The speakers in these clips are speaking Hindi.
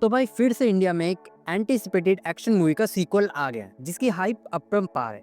तो भाई फिर से इंडिया में एक एंटीसिपेटेड एक्शन मूवी का सीक्वल आ गया है, जिसकी हाइप अपरंपार है।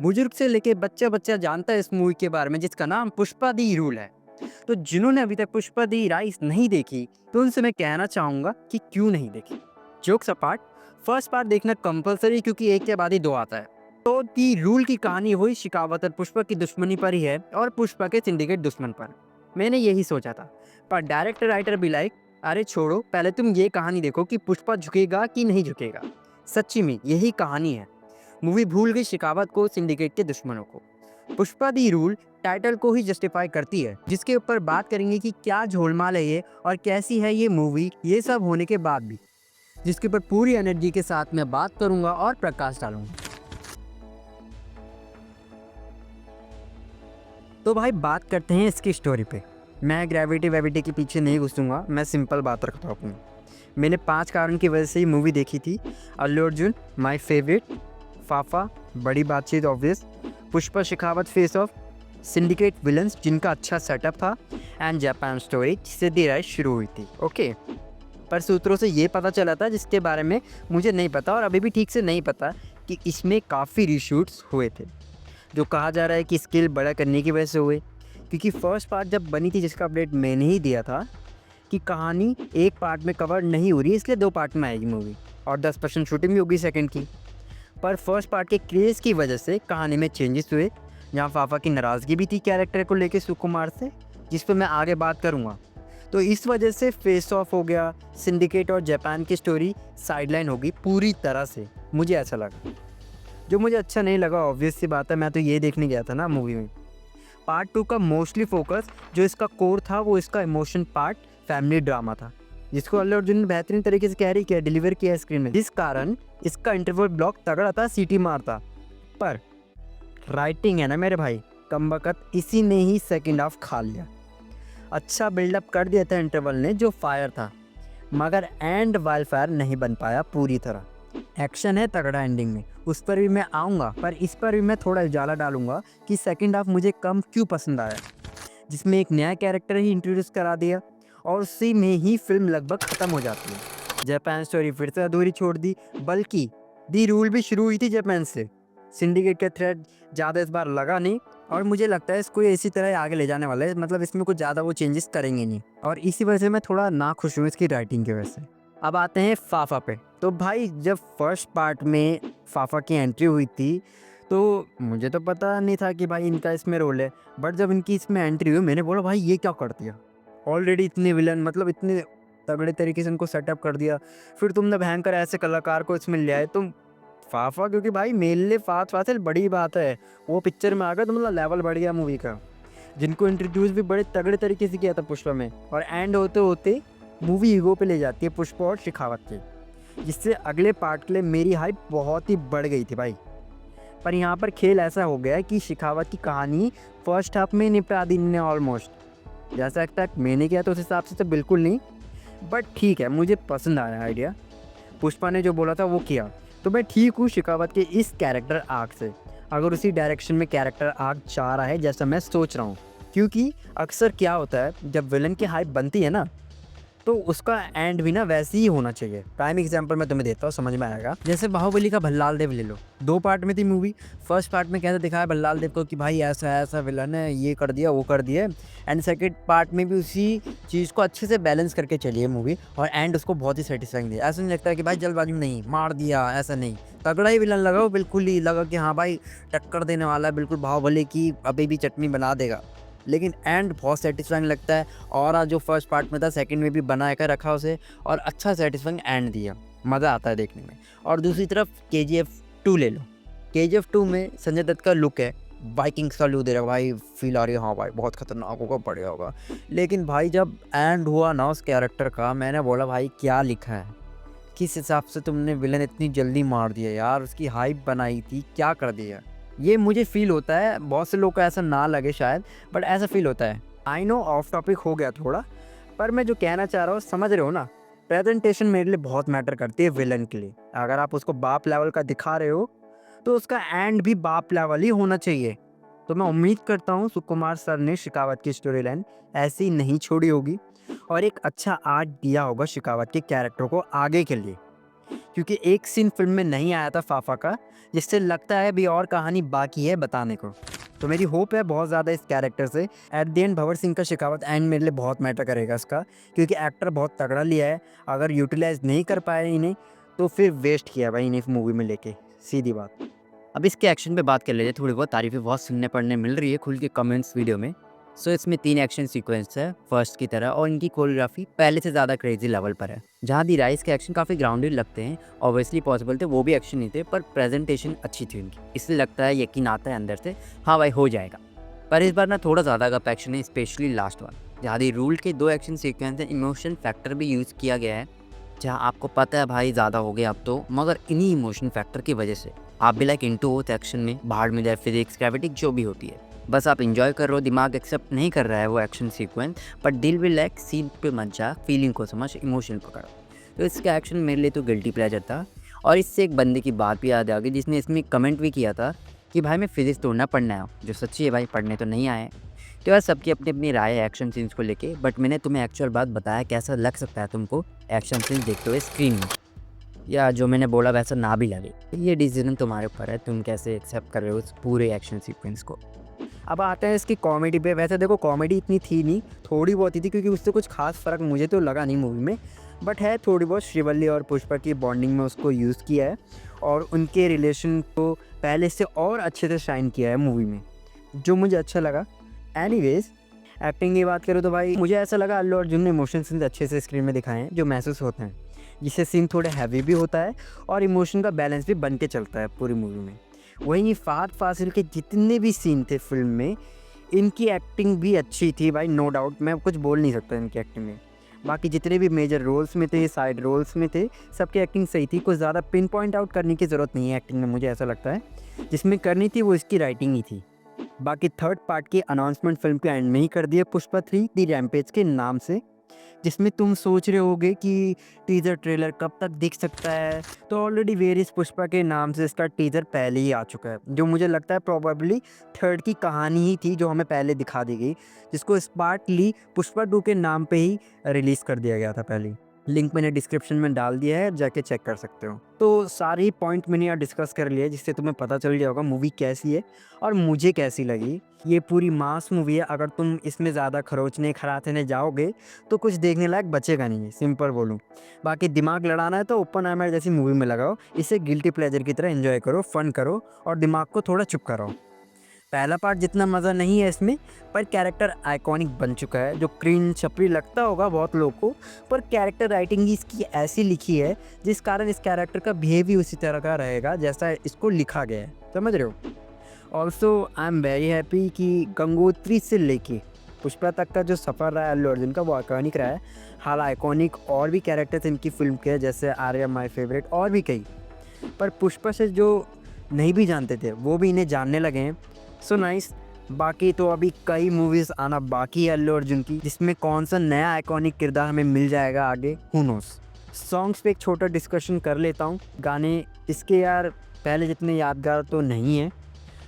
बुजुर्ग से लेके बच्चा बच्चा जानता है इस मूवी के बारे में, जिसका नाम पुष्पा दी रूल है। तो जिन्होंने अभी तक पुष्पा दी राइस नहीं देखी, तो उनसे मैं कहना चाहूंगा कि क्यों नहीं देखी। जोक्स अपार्ट, फर्स्ट पार्ट देखना कंपलसरी, क्योंकि एक के बाद ही दो आता है। तो दी रूल की कहानी हुई शिकावत और पुष्पा की दुश्मनी पर ही है, और पुष्पा के सिंडिकेट दुश्मन पर। मैंने यही सोचा था, पर डायरेक्टर राइटर भी लाइक, अरे छोड़ो, पहले तुम ये कहानी देखो कि पुष्पा झुकेगा कि नहीं झुकेगा। सच्ची में यही कहानी है। मूवी भूल गई शिकावत को, सिंडिकेट के दुश्मनों को। पुष्पा दी रूल टाइटल को ही जस्टिफाई करती है, जिसके ऊपर बात करेंगे कि क्या झोलमाल है ये और कैसी है ये मूवी, ये सब होने के बाद भी, जिसके ऊपर पूरी एनर्जी के साथ मैं बात करूंगा और प्रकाश डालूंगा। तो भाई बात करते हैं इसकी स्टोरी पे। मैं ग्रेविटी वेविटी के पीछे नहीं घुसूंगा, मैं सिंपल बात रखता हूँ अपनी। मैंने 5 कारण की वजह से ही मूवी देखी थी। अल्लू अर्जुन माय फेवरेट, फाफा बड़ी बातचीत obvious, Pushpa Shekhawat face of, syndicate villains जिनका अच्छा सेटअप था, एंड जापान स्टोरी जिससे दी राइज शुरू हुई थी। ओके, पर सूत्रों से ये पता चला था जिसके बारे में मुझे नहीं पता और अभी भी ठीक से नहीं पता, कि इसमें काफ़ी रीशूट्स हुए थे, जो कहा जा रहा है कि स्केल बड़ा करने की वजह से हुए। क्योंकि फर्स्ट पार्ट जब बनी थी, जिसका अपडेट मैंने ही दिया था कि कहानी एक पार्ट में कवर नहीं हो रही, इसलिए 2 पार्ट में आएगी मूवी, और 10% शूटिंग भी होगी सेकंड की। पर फर्स्ट पार्ट के क्रेज़ की वजह से कहानी में चेंजेस हुए, जहाँ फाफा की नाराज़गी भी थी कैरेक्टर को लेके सुकुमार से, जिस पर मैं आगे बात करूँगा। तो इस वजह से फेस ऑफ हो गया, सिंडिकेट और जापान की स्टोरी साइडलाइन होगी पूरी तरह से, मुझे ऐसा लगा। जो मुझे अच्छा नहीं लगा, ऑब्वियस सी बात है, मैं तो ये देखने गया था ना मूवी में। पार्ट 2 का मोस्टली फोकस जो इसका कोर था, वो इसका इमोशन पार्ट फैमिली ड्रामा था, जिसको अल्लू अर्जुन ने बेहतरीन तरीके से कैरी किया, डिलीवर किया स्क्रीन में, जिस कारण इसका इंटरवल ब्लॉक तगड़ा था, सीटी मारता। पर राइटिंग है ना मेरे भाई, कमबख्त इसी ने ही सेकंड हाफ खा लिया। अच्छा बिल्डअप कर दिया था इंटरवल ने, जो फायर था, मगर एंड वाइल्ड फायर नहीं बन पाया पूरी तरह। एक्शन है तगड़ा एंडिंग में, उस पर भी मैं आऊँगा, पर इस पर भी मैं थोड़ा उजाला डालूंगा कि सेकंड हाफ मुझे कम क्यों पसंद आया, जिसमें एक नया कैरेक्टर ही इंट्रोड्यूस करा दिया, और उसी में ही फिल्म लगभग ख़त्म हो जाती है। जापान स्टोरी फिर से अधूरी छोड़ दी, बल्कि दी रूल भी शुरू हुई थी जापान से। सिंडिकेट का थ्रेड ज़्यादा इस बार लगा नहीं, और मुझे लगता है इसको इसी तरह आगे ले जाने वाला है, मतलब इसमें कुछ ज़्यादा वो चेंजेस करेंगे नहीं, और इसी वजह से मैं थोड़ा नाखुश हूँ इसकी राइटिंग की वजह से। अब आते हैं फाफा पे। तो भाई जब फर्स्ट पार्ट में फाफा की एंट्री हुई थी, तो मुझे तो पता नहीं था कि भाई इनका इसमें रोल है, बट जब इनकी इसमें एंट्री हुई, मैंने बोला भाई ये क्या कर दिया। ऑलरेडी इतने विलन, मतलब इतने तगड़े तरीके से इनको सेटअप कर दिया, फिर तुमने भयंकर ऐसे कलाकार को इसमें ले आए तुम। फाफा क्योंकि भाई मेरे लिए फासिल बड़ी बात है, वो पिक्चर में आ गया तो मतलब लेवल बढ़ गया मूवी का। जिनको इंट्रोड्यूस भी बड़े तगड़े तरीके से किया था पुष्पा में, और एंड होते होते मूवी ईगो पे ले जाती है पुष्पा और शेखावत के, जिससे अगले पार्ट के लिए मेरी हाइप बहुत ही बढ़ गई थी भाई। पर यहाँ पर खेल ऐसा हो गया कि शेखावत की कहानी फर्स्ट हाफ में निपटा दी ने ऑलमोस्ट, जैसा तक मैंने किया तो उस हिसाब से तो बिल्कुल नहीं, बट ठीक है, मुझे पसंद आया आइडिया। पुष्पा ने जो बोला था वो किया, तो मैं ठीक हूँ शेखावत के इस कैरेक्टर आर्क से, अगर उसी डायरेक्शन में कैरेक्टर आर्क जा रहा है जैसा मैं सोच रहा हूँ। क्योंकि अक्सर क्या होता है, जब विलन की हाइप बनती है ना, तो उसका एंड भी ना वैसे ही होना चाहिए। प्राइम एग्जांपल मैं तुम्हें देता हूँ, समझ में आएगा। जैसे बाहुबली का भल्लाल देव ले लो, 2 पार्ट में थी मूवी। फर्स्ट पार्ट में कैसे दिखाया भल्लाल देव को कि भाई ऐसा ऐसा विलन है, ये कर दिया वो कर दिया, एंड सेकंड पार्ट में भी उसी चीज़ को अच्छे से बैलेंस करके चलिए मूवी, और एंड उसको बहुत ही सेटिस्फाइंग दिया। ऐसा नहीं लगता है कि भाई जल्दबाजी में नहीं मार दिया, ऐसा नहीं, तगड़ा ही विलन लगा वो, बिल्कुल ही लगा कि हाँ भाई टक्कर देने वाला है, बिल्कुल बाहुबली की अभी भी चटनी बना देगा। लेकिन एंड बहुत सेटिस्फाइंग लगता है, और जो फर्स्ट पार्ट में था सेकंड में भी बना कर रखा उसे, और अच्छा सेटिस्फाइंग एंड दिया, मज़ा आता है देखने में। और दूसरी तरफ KGF 2 ले लो। KGF 2 में संजय दत्त का लुक है, बाइकिंग सा लुक दे रहा भाई, फील आ रही है हाँ भाई बहुत खतरनाक होगा, बढ़िया होगा। लेकिन भाई जब एंड हुआ ना उस कैरेक्टर का, मैंने बोला भाई क्या लिखा है, किस हिसाब से तुमने विलन इतनी जल्दी मार दिया यार, उसकी हाइप बनाई थी, क्या कर दिया। ये मुझे फील होता है, बहुत से लोग को ऐसा ना लगे शायद, बट ऐसा फील होता है। आई नो ऑफ टॉपिक हो गया थोड़ा, पर मैं जो कहना चाह रहा हूँ समझ रहे हो ना। प्रेजेंटेशन मेरे लिए बहुत मैटर करती है विलन के लिए। अगर आप उसको बाप लेवल का दिखा रहे हो, तो उसका एंड भी बाप लेवल ही होना चाहिए। तो मैं उम्मीद करता हूँ सुकुमार सर ने शेखावत की स्टोरी लाइन ऐसी नहीं छोड़ी होगी, और एक अच्छा आर्ट दिया होगा शेखावत के कैरेक्टर को आगे के लिए, क्योंकि एक सीन फिल्म में नहीं आया था फाफा का, जिससे लगता है अभी और कहानी बाकी है बताने को। तो मेरी होप है बहुत ज़्यादा इस कैरेक्टर से। At the end Bhanwar Singh का शेखावत एंड मेरे लिए बहुत मैटर करेगा इसका, क्योंकि एक्टर बहुत तगड़ा लिया है। अगर यूटिलाइज नहीं कर पाए इन्हें तो फिर वेस्ट किया भाई इन्हें मूवी में लेके, सीधी बात। अब इसके एक्शन पे बात कर लेते हैं। थोड़ी बहुत तारीफ़ें बहुत सुनने पढ़ने मिल रही है खुल के कमेंट्स वीडियो में। सो इसमें 3 एक्शन सीक्वेंस है फर्स्ट की तरह, और इनकी कोरियोग्राफी पहले से ज़्यादा क्रेजी लेवल पर है। जहाँ दी राइस के एक्शन काफ़ी ग्राउंडेड लगते हैं, ऑब्वियसली पॉसिबल थे वो भी एक्शन नहीं थे, पर प्रेजेंटेशन अच्छी थी उनकी, इसलिए लगता है यकीन आता है अंदर से हाँ भाई हो जाएगा। पर इस बार ना थोड़ा ज़्यादा गप एक्शन है, स्पेशली लास्ट वन। जहाँ दी रूल के 2 एक्शन सीक्वेंस है, इमोशन फैक्टर भी यूज़ किया गया है, जहाँ आपको पता है भाई ज़्यादा हो गया अब तो, मगर इन्हीं इमोशन फैक्टर की वजह से आप भी लाइक इंटू हो एक्शन में, बाहर में जाए फिजिक्स ग्रेविटी जो भी होती है, बस आप इंजॉय कर रहे हो। दिमाग एक्सेप्ट नहीं कर रहा है वो एक्शन सीक्वेंस, बट दिल भी लाइक सीन पे मत जा, फीलिंग को समझ, इमोशन पकड़। तो इसका एक्शन मेरे लिए तो गिल्टी प्लेजर था। और इससे एक बंदे की बात भी याद आ गई जिसने इसमें कमेंट भी किया था कि भाई मैं फिजिक्स तोड़ना पढ़ना है, जो सच्ची है भाई, पढ़ने तो नहीं आए। तो यार सबकी अपनी अपनी राय है एक्शन सीन्स को लेके, बट मैंने तुम्हें एक्चुअल बात बताया कैसा लग सकता है तुमको एक्शन सीन्स देखते हुए स्क्रीन में, या जो मैंने बोला वैसा ना भी लगे। ये डिसीजन तुम्हारे ऊपर है, तुम कैसे एक्सेप्ट कर रहे हो उस पूरे एक्शन सीक्वेंस को। अब आते हैं इसकी कॉमेडी पे। वैसे देखो कॉमेडी इतनी थी नहीं, थोड़ी बहुत ही थी, क्योंकि उससे कुछ खास फ़र्क मुझे तो लगा नहीं मूवी में, बट है थोड़ी बहुत। श्रीवल्ली और पुष्पा की बॉन्डिंग में उसको यूज़ किया है और उनके रिलेशन को पहले से और अच्छे से शाइन किया है मूवी में, जो मुझे अच्छा लगा। एनीवेज एक्टिंग की बात करूँ तो भाई मुझे ऐसा लगा अल्लू अर्जुन ने इमोशन सीन्स अच्छे से स्क्रीन में दिखाए हैं, जो महसूस होते हैं, जिससे सीन थोड़े हैवी भी होता है और इमोशन का बैलेंस भी बन के चलता है पूरी मूवी में। वहीं फ़हद फासिल के जितने भी सीन थे फिल्म में, इनकी एक्टिंग भी अच्छी थी भाई, नो डाउट। मैं कुछ बोल नहीं सकता इनकी एक्टिंग में। बाकी जितने भी मेजर रोल्स में थे, साइड रोल्स में थे, सबकी एक्टिंग सही थी। कुछ ज़्यादा पिन पॉइंट आउट करने की ज़रूरत नहीं है एक्टिंग में, मुझे ऐसा लगता है। जिसमें करनी थी वो इसकी राइटिंग ही थी। बाकी थर्ड पार्ट की अनाउंसमेंट फिल्म के एंड में ही कर दिया, पुष्पा 3 दी रैम्पेज के नाम से, जिसमें तुम सोच रहे होगे कि टीज़र ट्रेलर कब तक दिख सकता है। तो ऑलरेडी वेयर इज़ पुष्पा के नाम से इसका टीज़र पहले ही आ चुका है, जो मुझे लगता है प्रोबेबली थर्ड की कहानी ही थी जो हमें पहले दिखा दी गई, जिसको स्मार्टली पुष्पा 2 के नाम पे ही रिलीज़ कर दिया गया था पहले। लिंक मैंने डिस्क्रिप्शन में डाल दिया है, जाके चेक कर सकते हो। तो सारे ही पॉइंट मैंने यहाँ डिस्कस कर लिए, जिससे तुम्हें पता चल गया होगा मूवी कैसी है और मुझे कैसी लगी। ये पूरी मास मूवी है, अगर तुम इसमें ज़्यादा खरोचने खराटने जाओगे तो कुछ देखने लायक बचेगा नहीं है, सिंपल बोलूँ। बाकी दिमाग लड़ाना है तो ओपनहाइमर जैसी मूवी में लगाओ, इसे गिल्टी प्लेजर की तरह एंजॉय करो, फन करो और दिमाग को थोड़ा चुप कराओ। पहला पार्ट जितना मज़ा नहीं है इसमें, पर कैरेक्टर आइकॉनिक बन चुका है, जो क्रीन छपरी लगता होगा बहुत लोगों को, पर कैरेक्टर राइटिंग ही इसकी ऐसी लिखी है जिस कारण इस कैरेक्टर का बिहेव भी उसी तरह का रहेगा जैसा इसको लिखा गया है, समझ रहे हो। Also I am very happy कि गंगोत्री से लेके पुष्पा तक का जो सफ़र रहा है अल्लू अर्जुन का, वो आइकॉनिक रहा है। हाल आइकॉनिक और भी कैरेक्टर्स इनकी फिल्म के हैं, जैसे आर्या माई फेवरेट और भी कई, पर पुष्पा से जो नहीं भी जानते थे वो भी इन्हें जानने लगे हैं। So nice. बाकी तो अभी कई मूवीज़ आना बाकी है अल्लू अर्जुन की, जिसमें कौन सा नया आइकॉनिक किरदार हमें मिल जाएगा आगे, हु नोस। सॉन्ग्स पे एक छोटा डिस्कशन कर लेता हूँ। गाने इसके यार पहले जितने यादगार तो नहीं है,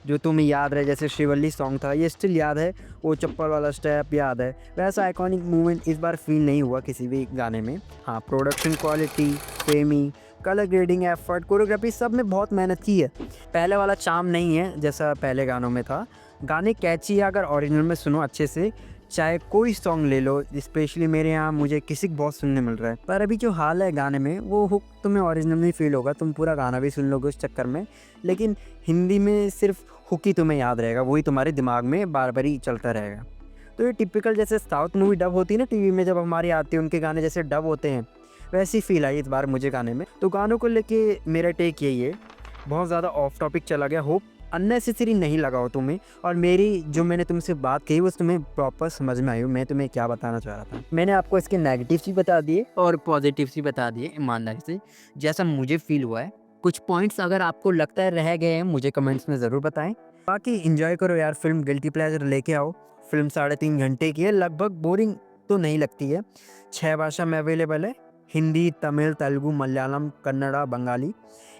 जो तुम्हें याद रहे, जैसे श्रीवल्ली सॉन्ग था ये स्टिल याद है, वो चप्पल वाला स्टेप याद है, वैसा आइकॉनिक मूवमेंट इस बार फील नहीं हुआ किसी भी गाने में। हाँ, प्रोडक्शन क्वालिटी, फेमी, कलर ग्रेडिंग, एफर्ट, कोरियोग्राफी, सब में बहुत मेहनत की है। पहले वाला चार्म नहीं है जैसा पहले गानों में था। गाने कैची है अगर ओरिजिनल में सुनो अच्छे से, चाहे कोई सॉन्ग ले लो। स्पेशली मेरे यहाँ मुझे किसी को बहुत सुनने मिल रहा है, पर अभी जो हाल है गाने में वो हुक तुम्हें ओरिजिनल में फील होगा, तुम पूरा गाना भी सुन लोगे उस चक्कर में, लेकिन हिंदी में सिर्फ हुक ही तुम्हें याद रहेगा, वही तुम्हारे दिमाग में बार बार ही चलता रहेगा। तो ये टिपिकल जैसे साउथ मूवी डब होती है ना टीवी में, जब हमारी आती है उनके गाने जैसे डब होते हैं, वैसी फील आई इस बार मुझे गाने में। तो गानों को लेके मेरा टेक यही है, बहुत ज़्यादा ऑफ टॉपिक चला गया, होप अननेसेसरी नहीं लगा हो तुम्हें, और मेरी जो मैंने तुमसे बात कही वो तुम्हें प्रॉपर समझ में आई हो, मैं तुम्हें क्या बताना चाह रहा था। मैंने आपको इसके नेगेटिव्स भी बता दिए और पॉजिटिव्स भी बता दिए ईमानदारी से, जैसा मुझे फील हुआ है। कुछ पॉइंट्स अगर आपको लगता है रह गए हैं, मुझे कमेंट्स में ज़रूर बताएं। बाकी इंजॉय करो यार, फिल्म गिल्टी प्लेजर लेके आओ। फिल्म 3.5 घंटे की है, लगभग बोरिंग तो नहीं लगती है। 6 भाषा में अवेलेबल है, हिंदी, तमिल, तेलुगु, मलयालम, कन्नड़ा, बंगाली।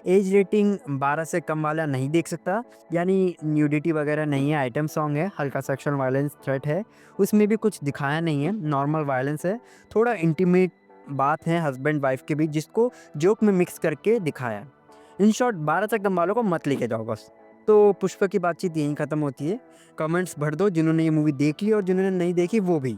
एज रेटिंग 12 से कम वाला नहीं देख सकता, यानी न्यूडिटी वगैरह नहीं है, आइटम सॉन्ग है, हल्का सेक्शुअल वायलेंस थ्रेट है, उसमें भी कुछ दिखाया नहीं है, नॉर्मल वायलेंस है, थोड़ा इंटीमेट बात है हस्बैंड वाइफ के बीच जिसको जोक में मिक्स करके दिखाया है। इन शॉर्ट 12 से कम वालों को मत लेके जाओ बस। तो पुष्पा की बातचीत यहीं ख़त्म होती है। कमेंट्स भर दो जिन्होंने ये मूवी देख ली और जिन्होंने नहीं देखी वो भी।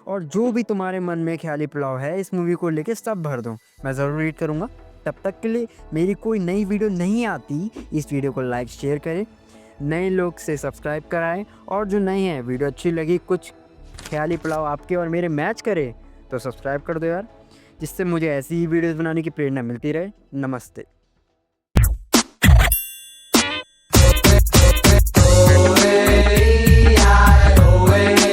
और जो भी तुम्हारे मन में ख्याली पुलाव है इस मूवी को लेके सब भर दो, मैं ज़रूर रीड करूँगा। तब तक के लिए मेरी कोई नई वीडियो नहीं आती, इस वीडियो को लाइक शेयर करें, नए लोग से सब्सक्राइब कराएं, और जो नए हैं वीडियो अच्छी लगी, कुछ ख्याली पुलाव आपके और मेरे मैच करे तो सब्सक्राइब कर दो यार, जिससे मुझे ऐसी ही वीडियोज़ बनाने की प्रेरणा मिलती रहे। नमस्ते। Away, I, away.